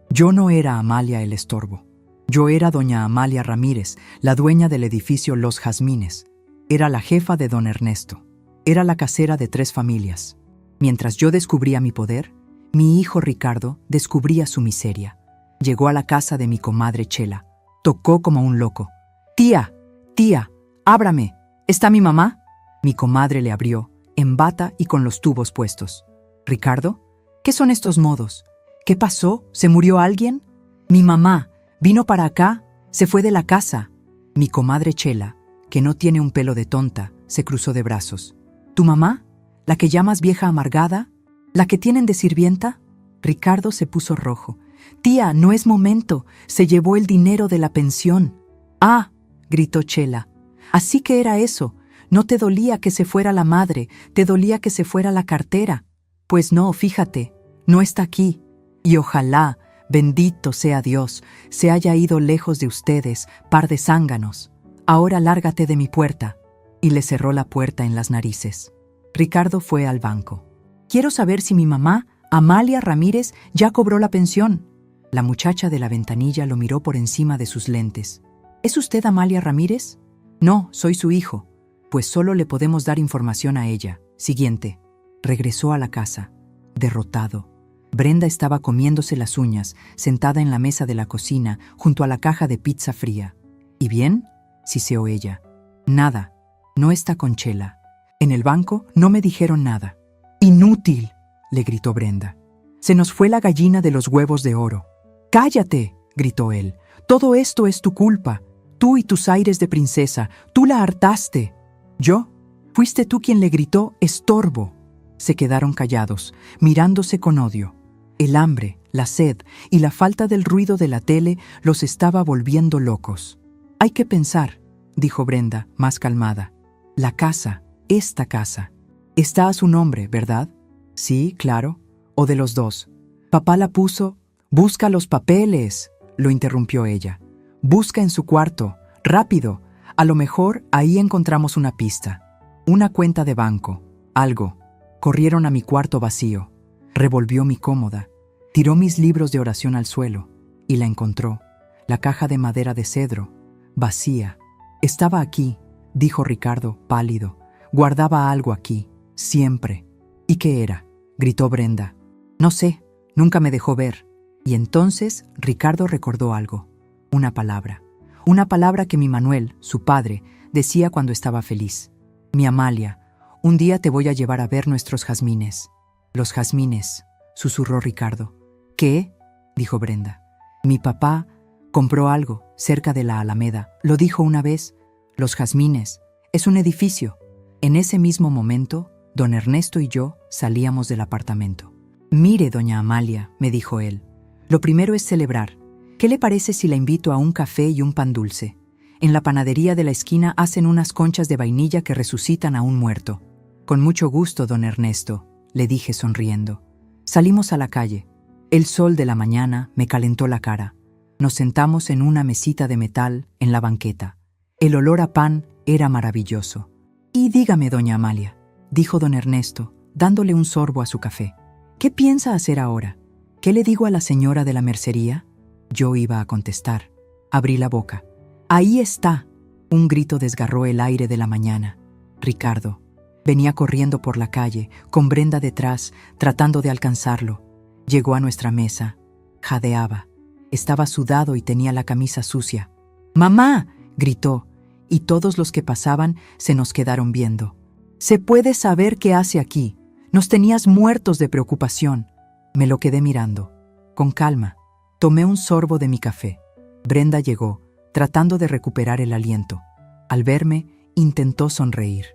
Yo no era Amalia el estorbo. Yo era doña Amalia Ramírez, la dueña del edificio Los Jazmines. Era la jefa de don Ernesto. Era la casera de 3 familias. Mientras yo descubría mi poder, mi hijo Ricardo descubría su miseria. Llegó a la casa de mi comadre Chela. Tocó como un loco. «Tía, tía, ábrame. ¿Está mi mamá?» Mi comadre le abrió, en bata y con los tubos puestos. «¿Ricardo? ¿Qué son estos modos? ¿Qué pasó? ¿Se murió alguien?» «Mi mamá. Vino para acá. Se fue de la casa». Mi comadre Chela, que no tiene un pelo de tonta, se cruzó de brazos. «¿Tu mamá? ¿La que llamas vieja amargada? ¿La que tienen de sirvienta?» Ricardo se puso rojo. «Tía, no es momento. Se llevó el dinero de la pensión». «Ah», gritó Chela. «Así que era eso. No te dolía que se fuera la madre, te dolía que se fuera la cartera. Pues no, fíjate, no está aquí. Y ojalá, bendito sea Dios, se haya ido lejos de ustedes, par de zánganos. Ahora lárgate de mi puerta». Y le cerró la puerta en las narices. Ricardo fue al banco. «Quiero saber si mi mamá, Amalia Ramírez, ya cobró la pensión». La muchacha de la ventanilla lo miró por encima de sus lentes. «¿Es usted Amalia Ramírez?» «No, soy su hijo». «Pues solo le podemos dar información a ella. Siguiente». Regresó a la casa, derrotado. Brenda estaba comiéndose las uñas, sentada en la mesa de la cocina, junto a la caja de pizza fría. «¿Y bien?», siseó ella. «Nada. No está con Chela. En el banco no me dijeron nada». «¡Inútil!», le gritó Brenda. «Se nos fue la gallina de los huevos de oro». «¡Cállate!», gritó él. «Todo esto es tu culpa. Tú y tus aires de princesa. Tú la hartaste». «¿Yo? Fuiste tú quien le gritó estorbo». Se quedaron callados, mirándose con odio. El hambre, la sed y la falta del ruido de la tele los estaba volviendo locos. «Hay que pensar», dijo Brenda, más calmada. «La casa, esta casa, está a su nombre, ¿verdad?» «Sí, claro. O de los dos. Papá la puso». «Busca los papeles», lo interrumpió ella. «Busca en su cuarto, rápido. A lo mejor ahí encontramos una pista. Una cuenta de banco, algo». Corrieron a mi cuarto vacío. Revolvió mi cómoda. Tiró mis libros de oración al suelo y la encontró. La caja de madera de cedro, vacía. «Estaba aquí», dijo Ricardo, pálido. «Guardaba algo aquí, siempre». «¿Y qué era?», gritó Brenda. «No sé, nunca me dejó ver». Y entonces Ricardo recordó algo. Una palabra. Una palabra que mi Manuel, su padre, decía cuando estaba feliz. «Mi Amalia, un día te voy a llevar a ver nuestros jazmines». Los jazmines, susurró Ricardo. ¿Qué? Dijo Brenda. Mi papá compró algo cerca de la Alameda. Lo dijo una vez. Los jazmines. Es un edificio. En ese mismo momento, don Ernesto y yo salíamos del apartamento. Mire, doña Amalia, me dijo él. Lo primero es celebrar. ¿Qué le parece si la invito a un café y un pan dulce? En la panadería de la esquina hacen unas conchas de vainilla que resucitan a un muerto. Con mucho gusto, don Ernesto, le dije sonriendo. Salimos a la calle. El sol de la mañana me calentó la cara. Nos sentamos en una mesita de metal en la banqueta. El olor a pan era maravilloso. Y dígame, doña Amalia, dijo don Ernesto, dándole un sorbo a su café. ¿Qué piensa hacer ahora? ¿Qué le digo a la señora de la mercería? Yo iba a contestar. Abrí la boca. ¡Ahí está! Un grito desgarró el aire de la mañana. Ricardo. Venía corriendo por la calle, con Brenda detrás, tratando de alcanzarlo. Llegó a nuestra mesa. Jadeaba. Estaba sudado y tenía la camisa sucia. ¡Mamá!, gritó, y todos los que pasaban se nos quedaron viendo. «¿Se puede saber qué hace aquí? Nos tenías muertos de preocupación». Me lo quedé mirando. Con calma. Tomé un sorbo de mi café. Brenda llegó, tratando de recuperar el aliento. Al verme, intentó sonreír.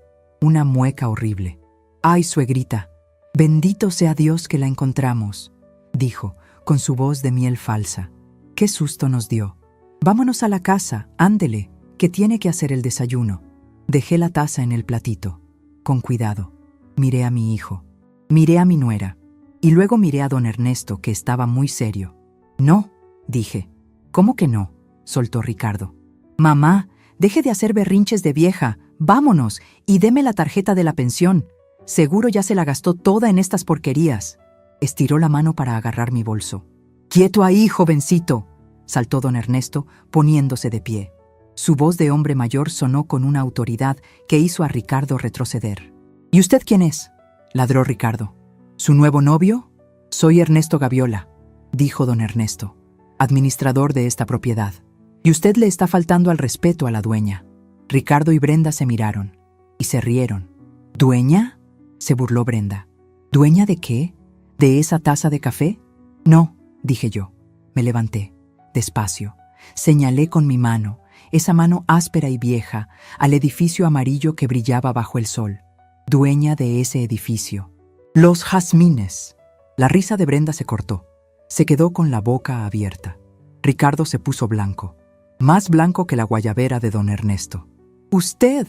Una mueca horrible. «¡Ay, suegrita! Bendito sea Dios que la encontramos», dijo, con su voz de miel falsa. «Qué susto nos dio. Vámonos a la casa, ándele, que tiene que hacer el desayuno». Dejé la taza en el platito. Con cuidado. Miré a mi hijo. Miré a mi nuera. Y luego miré a don Ernesto, que estaba muy serio. «No», dije. «¿Cómo que no?», soltó Ricardo. «Mamá, deje de hacer berrinches de vieja. Vámonos y deme la tarjeta de la pensión. Seguro ya se la gastó toda en estas porquerías». Estiró la mano para agarrar mi bolso. «¡Quieto ahí, jovencito!», saltó don Ernesto, poniéndose de pie. Su voz de hombre mayor sonó con una autoridad que hizo a Ricardo retroceder. «¿Y usted quién es?», ladró Ricardo. «¿Su nuevo novio?». «Soy Ernesto Gaviola», dijo don Ernesto, administrador de esta propiedad. «Y usted le está faltando al respeto a la dueña». Ricardo y Brenda se miraron y se rieron. «¿Dueña?», se burló Brenda. «¿Dueña de qué? ¿De esa taza de café?». «No», dije yo. Me levanté, despacio. Señalé con mi mano, esa mano áspera y vieja, al edificio amarillo que brillaba bajo el sol. Dueña de ese edificio. «Los jazmines». La risa de Brenda se cortó. Se quedó con la boca abierta. Ricardo se puso blanco. Más blanco que la guayabera de don Ernesto. «Usted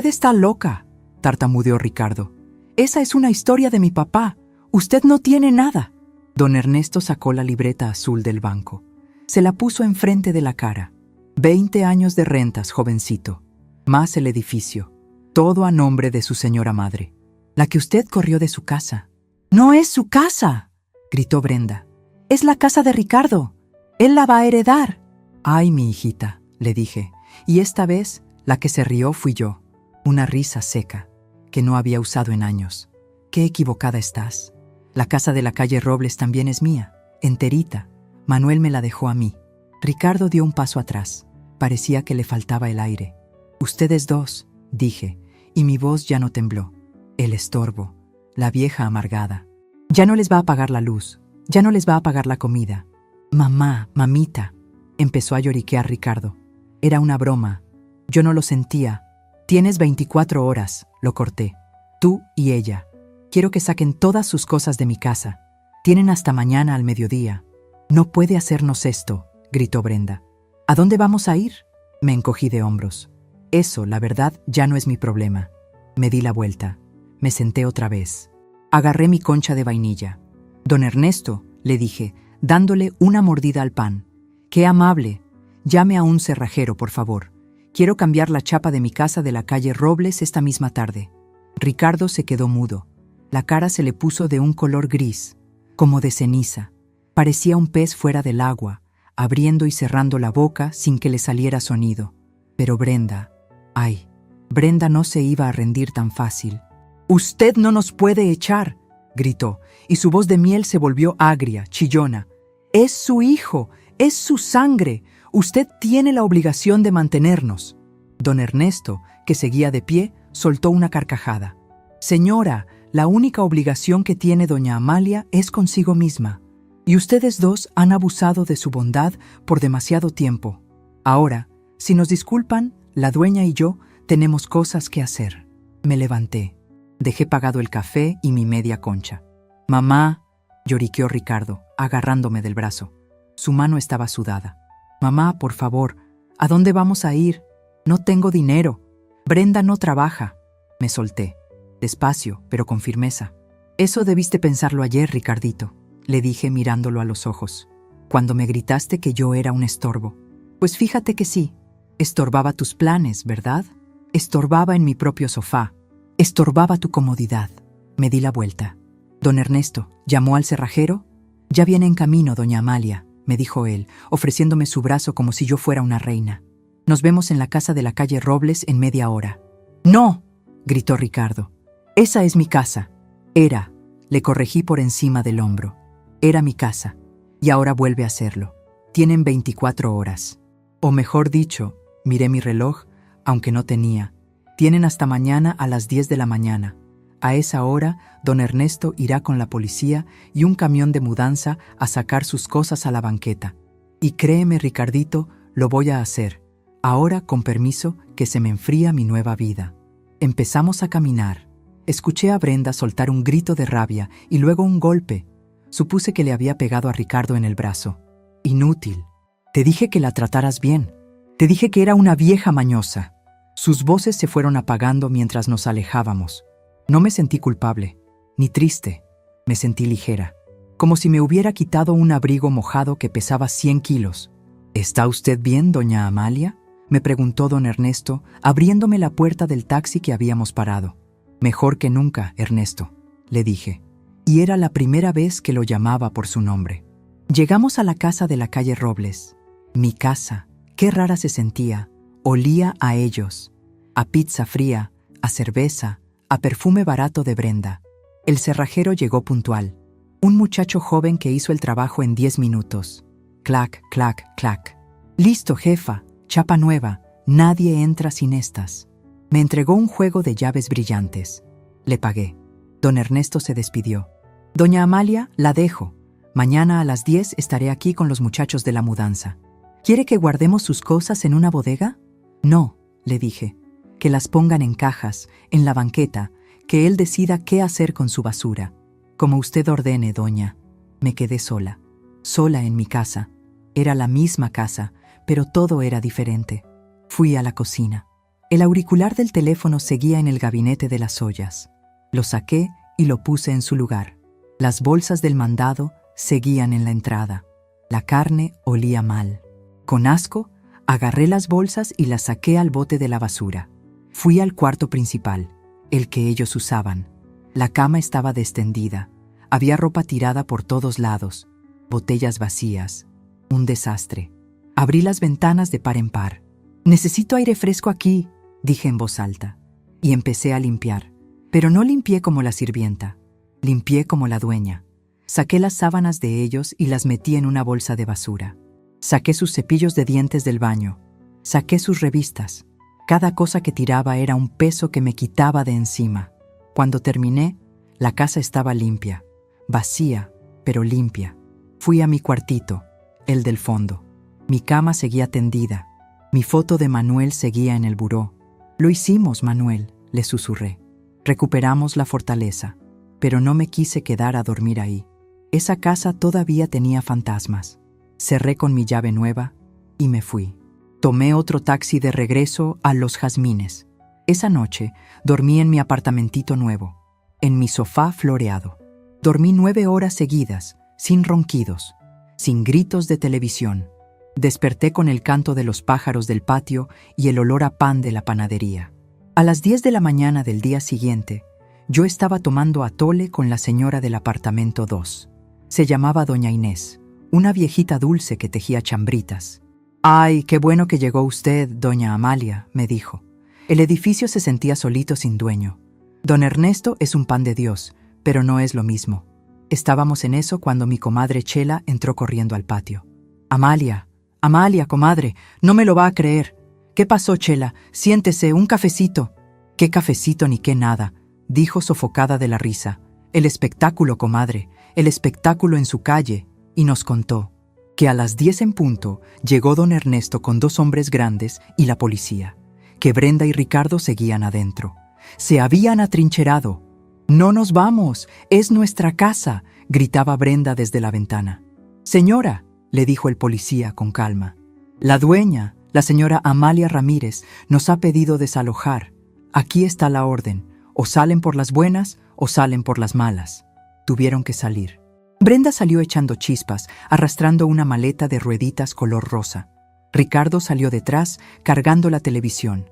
está loca», tartamudeó Ricardo. «Esa es una historia de mi papá. Usted no tiene nada». Don Ernesto sacó la libreta azul del banco. Se la puso enfrente de la cara. 20 años de rentas, jovencito. Más el edificio. Todo a nombre de su señora madre. La que usted corrió de su casa. «¡No es su casa!», gritó Brenda. «Es la casa de Ricardo. Él la va a heredar». «Ay, mi hijita», le dije, y esta vez la que se rió fui yo. Una risa seca, que no había usado en años. «Qué equivocada estás. La casa de la calle Robles también es mía, enterita. Manuel me la dejó a mí». Ricardo dio un paso atrás. Parecía que le faltaba el aire. «Ustedes dos», dije, y mi voz ya no tembló. El estorbo, la vieja amargada. «Ya no les va a pagar la luz, ya no les va a pagar la comida». «Mamá, mamita», empezó a lloriquear Ricardo. Era una broma. Yo no lo sentía. «Tienes 24 horas», lo corté. «Tú y ella. Quiero que saquen todas sus cosas de mi casa. Tienen hasta mañana al mediodía». «No puede hacernos esto», gritó Brenda. «¿A dónde vamos a ir?». Me encogí de hombros. Eso, la verdad, ya no es mi problema. Me di la vuelta. Me senté otra vez. Agarré mi concha de vainilla. «Don Ernesto», le dije, dándole una mordida al pan. «Qué amable. Llame a un cerrajero, por favor. Quiero cambiar la chapa de mi casa de la calle Robles esta misma tarde». Ricardo se quedó mudo. La cara se le puso de un color gris, como de ceniza. Parecía un pez fuera del agua, abriendo y cerrando la boca sin que le saliera sonido. Pero Brenda, ay, Brenda no se iba a rendir tan fácil. «Usted no nos puede echar», gritó, y su voz de miel se volvió agria, chillona. «Es su hijo, es su sangre. Usted tiene la obligación de mantenernos». Don Ernesto, que seguía de pie, soltó una carcajada. «Señora, La única obligación que tiene doña Amalia es consigo misma. Y ustedes dos han abusado de su bondad por demasiado tiempo. Ahora, si nos disculpan, la dueña y yo tenemos cosas que hacer. Me levanté. Dejé pagado el café y mi media concha. Mamá, lloriqueó Ricardo, agarrándome del brazo. Su mano estaba sudada. Mamá, por favor, ¿a dónde vamos a ir? No tengo dinero. Brenda no trabaja. Me solté. Despacio, pero con firmeza. Eso debiste pensarlo ayer, Ricardito, le dije mirándolo a los ojos, cuando me gritaste que yo era un estorbo. Pues fíjate que sí. Estorbaba tus planes, ¿verdad? Estorbaba en mi propio sofá. Estorbaba tu comodidad. Me di la vuelta. Don Ernesto, ¿llamó al cerrajero? Ya viene en camino, doña Amalia, me dijo él, ofreciéndome su brazo como si yo fuera una reina. Nos vemos en la casa de la calle Robles en media hora. ¡No!, gritó Ricardo. Esa es mi casa. Era, le corregí por encima del hombro. Era mi casa, y ahora vuelve a serlo. Tienen 24 horas. O mejor dicho, miré mi reloj, aunque no tenía. Tienen hasta mañana a las 10 de la mañana. A esa hora, don Ernesto irá con la policía y un camión de mudanza a sacar sus cosas a la banqueta. Y créeme, Ricardito, lo voy a hacer. Ahora, con permiso, que se me enfría mi nueva vida. Empezamos a caminar. Escuché a Brenda soltar un grito de rabia y luego un golpe. Supuse que le había pegado a Ricardo en el brazo. Inútil. Te dije que la trataras bien. Te dije que era una vieja mañosa. Sus voces se fueron apagando mientras nos alejábamos. No me sentí culpable, ni triste. Me sentí ligera, como si me hubiera quitado un abrigo mojado que pesaba 100 kilos. ¿Está usted bien, doña Amalia?, me preguntó don Ernesto, abriéndome la puerta del taxi que habíamos parado. Mejor que nunca, Ernesto, le dije. Y era la primera vez que lo llamaba por su nombre. Llegamos a la casa de la calle Robles. Mi casa, qué rara se sentía. Olía a ellos, a pizza fría, a cerveza, a perfume barato de Brenda. El cerrajero llegó puntual. Un muchacho joven que hizo el trabajo en 10 minutos. Clac, clac, clac. Listo, jefa, chapa nueva, nadie entra sin estas. Me entregó un juego de llaves brillantes. Le pagué. Don Ernesto se despidió. Doña Amalia, la dejo. Mañana a las 10 estaré aquí con los muchachos de la mudanza. ¿Quiere que guardemos sus cosas en una bodega? No, le dije. Que las pongan en cajas, en la banqueta, que él decida qué hacer con su basura. Como usted ordene, doña. Me quedé sola. Sola en mi casa. Era la misma casa, pero todo era diferente. Fui a la cocina. El auricular del teléfono seguía en el gabinete de las ollas. Lo saqué y lo puse en su lugar. Las bolsas del mandado seguían en la entrada. La carne olía mal. Con asco, agarré las bolsas y las saqué al bote de la basura. Fui al cuarto principal, el que ellos usaban. La cama estaba destendida. Había ropa tirada por todos lados, botellas vacías. Un desastre. Abrí las ventanas de par en par. «Necesito aire fresco aquí», dije en voz alta. Y empecé a limpiar. Pero no limpié como la sirvienta. Limpié como la dueña. Saqué las sábanas de ellos y las metí en una bolsa de basura. Saqué sus cepillos de dientes del baño. Saqué sus revistas. Cada cosa que tiraba era un peso que me quitaba de encima. Cuando terminé, la casa estaba limpia. Vacía, pero limpia. Fui a mi cuartito, el del fondo. Mi cama seguía tendida. Mi foto de Manuel seguía en el buró. «Lo hicimos, Manuel», le susurré. Recuperamos la fortaleza, pero no me quise quedar a dormir ahí. Esa casa todavía tenía fantasmas. Cerré con mi llave nueva y me fui. Tomé otro taxi de regreso a Los Jazmines. Esa noche dormí en mi apartamentito nuevo, en mi sofá floreado. Dormí 9 horas seguidas, sin ronquidos, sin gritos de televisión. Desperté con el canto de los pájaros del patio y el olor a pan de la panadería. A las 10 de la mañana del día siguiente, yo estaba tomando atole con la señora del apartamento 2. Se llamaba doña Inés, una viejita dulce que tejía chambritas. «Ay, qué bueno que llegó usted, doña Amalia», me dijo. El edificio se sentía solito sin dueño. Don Ernesto es un pan de Dios, pero no es lo mismo. Estábamos en eso cuando mi comadre Chela entró corriendo al patio. «Amalia, Amalia, comadre, no me lo va a creer. ¿Qué pasó, Chela? Siéntese, un cafecito». «¿Qué cafecito ni qué nada?», dijo sofocada de la risa. El espectáculo, comadre, el espectáculo en su calle, y nos contó que a las 10 en punto llegó don Ernesto con 2 hombres grandes y la policía, que Brenda y Ricardo seguían adentro. Se habían atrincherado. «¡No nos vamos! ¡Es nuestra casa!», gritaba Brenda desde la ventana. «Señora», le dijo el policía con calma, «la dueña, la señora Amalia Ramírez, nos ha pedido desalojar. Aquí está la orden. O salen por las buenas o salen por las malas». Tuvieron que salir. Brenda salió echando chispas, arrastrando una maleta de rueditas color rosa. Ricardo salió detrás, cargando la televisión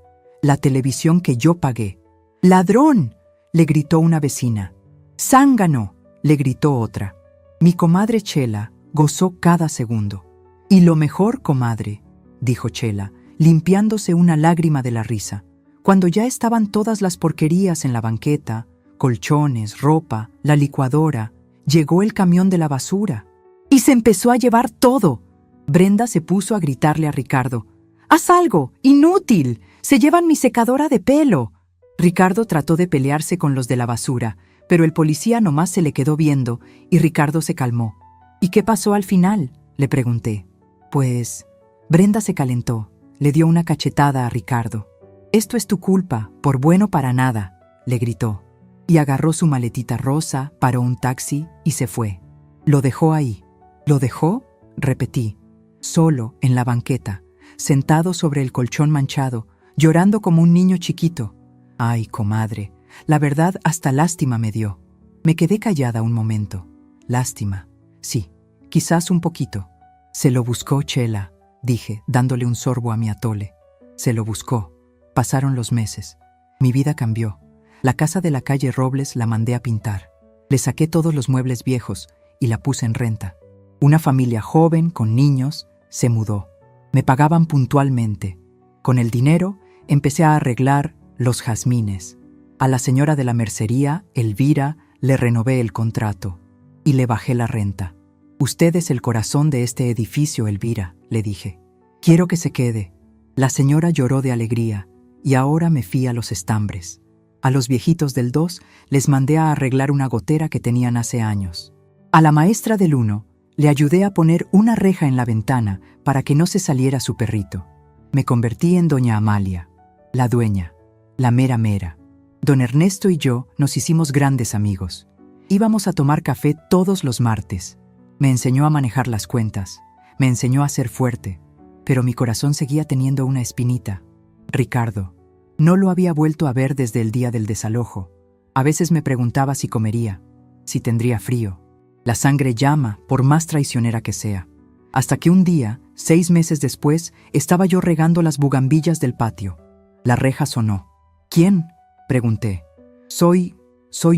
que yo pagué. «¡Ladrón!», le gritó una vecina. «¡Zángano!», le gritó otra. Mi comadre Chela gozó cada segundo. «Y lo mejor, comadre», dijo Chela, limpiándose una lágrima de la risa, cuando ya estaban todas las porquerías en la banqueta, colchones, ropa, la licuadora, llegó el camión de la basura y se empezó a llevar todo. Brenda se puso a gritarle a Ricardo: «¡Haz algo! ¡Inútil! ¡Se llevan mi secadora de pelo!». Ricardo trató de pelearse con los de la basura, pero el policía nomás se le quedó viendo y Ricardo se calmó. «¿Y qué pasó al final?», le pregunté. «Pues…». Brenda se calentó, le dio una cachetada a Ricardo. «Esto es tu culpa, por bueno para nada», le gritó. Y agarró su maletita rosa, paró un taxi y se fue. Lo dejó ahí. ¿Lo dejó?, repetí. Solo, en la banqueta, sentado sobre el colchón manchado, llorando como un niño chiquito. Ay, comadre, la verdad hasta lástima me dio. Me quedé callada un momento. Lástima. Sí, quizás un poquito. «Se lo buscó Chela», dije, dándole un sorbo a mi atole. «Se lo buscó». Pasaron los meses. Mi vida cambió. La casa de la calle Robles la mandé a pintar. Le saqué todos los muebles viejos y la puse en renta. Una familia joven, con niños, se mudó. Me pagaban puntualmente. Con el dinero empecé a arreglar los jazmines. A la señora de la mercería, Elvira, le renové el contrato y le bajé la renta. «Usted es el corazón de este edificio, Elvira», le dije. «Quiero que se quede». La señora lloró de alegría y ahora me fui a los estambres. A los viejitos del 2 les mandé a arreglar una gotera que tenían hace años. A la maestra del 1 le ayudé a poner una reja en la ventana para que no se saliera su perrito. Me convertí en doña Amalia, la dueña, la mera mera. Don Ernesto y yo nos hicimos grandes amigos. Íbamos a tomar café todos los martes. Me enseñó a manejar las cuentas, me enseñó a ser fuerte, pero mi corazón seguía teniendo una espinita. Ricardo. No lo había vuelto a ver desde el día del desalojo. A veces me preguntaba si comería, si tendría frío. La sangre llama, por más traicionera que sea. Hasta que un día, 6 meses después, estaba yo regando las bugambillas del patio. La reja sonó. «¿Quién?», pregunté. Soy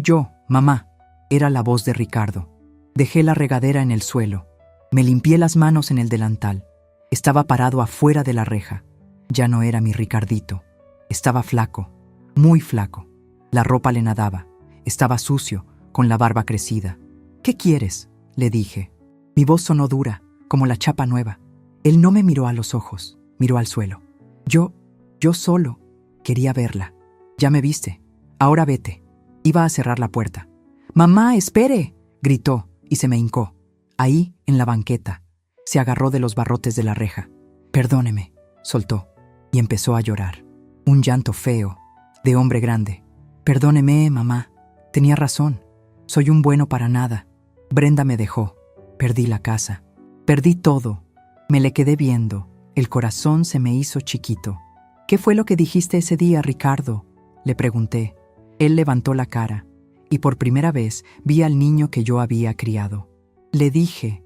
yo, mamá», era la voz de Ricardo. Dejé la regadera en el suelo. Me limpié las manos en el delantal. Estaba parado afuera de la reja. Ya no era mi Ricardito. Estaba flaco, muy flaco. La ropa le nadaba. Estaba sucio, con la barba crecida. «¿Qué quieres?», le dije. Mi voz sonó dura, como la chapa nueva. Él no me miró a los ojos, miró al suelo. Yo solo quería verla. «Ya me viste. Ahora vete». Iba a cerrar la puerta. «¡Mamá, espere!», gritó y se me hincó. Ahí, en la banqueta, se agarró de los barrotes de la reja. «Perdóneme», soltó, y empezó a llorar. Un llanto feo, de hombre grande. «Perdóneme, mamá. Tenía razón. Soy un bueno para nada. Brenda me dejó. Perdí la casa. Perdí todo. Me le quedé viendo. El corazón se me hizo chiquito». «¿Qué fue lo que dijiste ese día, Ricardo?», le pregunté. Él levantó la cara, y por primera vez vi al niño que yo había criado. Le dije,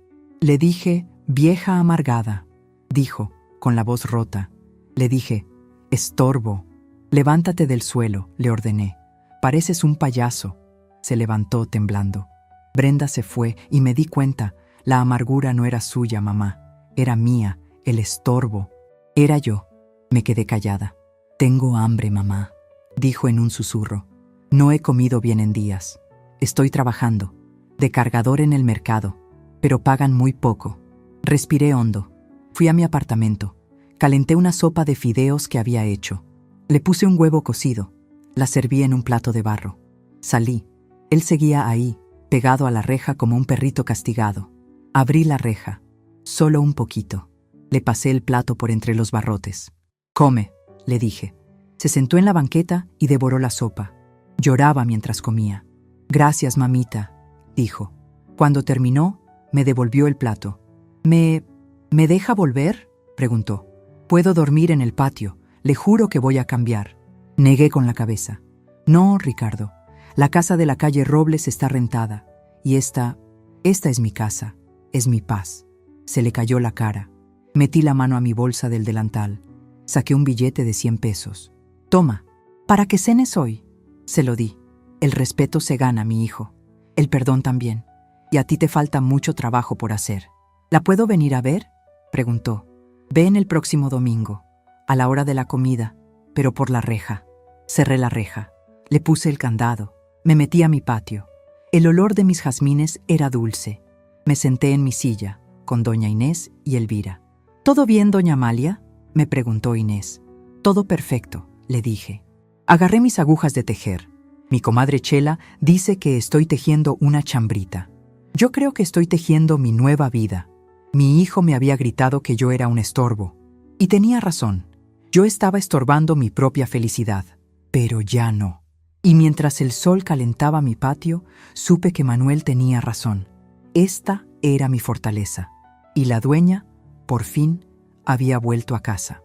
«vieja amargada», dijo, con la voz rota. Le dije, «estorbo». «Levántate del suelo», le ordené. «Pareces un payaso». Se levantó temblando. Brenda se fue y me di cuenta, la amargura no era suya, mamá. Era mía, el estorbo. Era yo. Me quedé callada. «Tengo hambre, mamá», dijo en un susurro. «No he comido bien en días. Estoy trabajando, de cargador en el mercado, pero pagan muy poco». Respiré hondo. Fui a mi apartamento. Calenté una sopa de fideos que había hecho. Le puse un huevo cocido. La serví en un plato de barro. Salí. Él seguía ahí, pegado a la reja como un perrito castigado. Abrí la reja. Solo un poquito. Le pasé el plato por entre los barrotes. «Come», le dije. Se sentó en la banqueta y devoró la sopa. Lloraba mientras comía. «Gracias, mamita», dijo. Cuando terminó, me devolvió el plato. ¿Me deja volver?», preguntó. «Puedo dormir en el patio. Le juro que voy a cambiar». Negué con la cabeza. «No, Ricardo. La casa de la calle Robles está rentada. Y esta es mi casa. Es mi paz». Se le cayó la cara. Metí la mano a mi bolsa del delantal. Saqué un billete de 100 pesos. «Toma, para que cenes hoy». Se lo di. «El respeto se gana, mi hijo. El perdón también. Y a ti te falta mucho trabajo por hacer». «¿La puedo venir a ver?», preguntó. «Ven el próximo domingo, a la hora de la comida, pero por la reja». Cerré la reja. Le puse el candado. Me metí a mi patio. El olor de mis jazmines era dulce. Me senté en mi silla, con doña Inés y Elvira. «¿Todo bien, doña Amalia?», me preguntó Inés. «Todo perfecto», le dije. Agarré mis agujas de tejer. Mi comadre Chela dice que estoy tejiendo una chambrita. Yo creo que estoy tejiendo mi nueva vida. Mi hijo me había gritado que yo era un estorbo. Y tenía razón. Yo estaba estorbando mi propia felicidad. Pero ya no. Y mientras el sol calentaba mi patio, supe que Manuel tenía razón. Esta era mi fortaleza. Y la dueña, por fin, había vuelto a casa.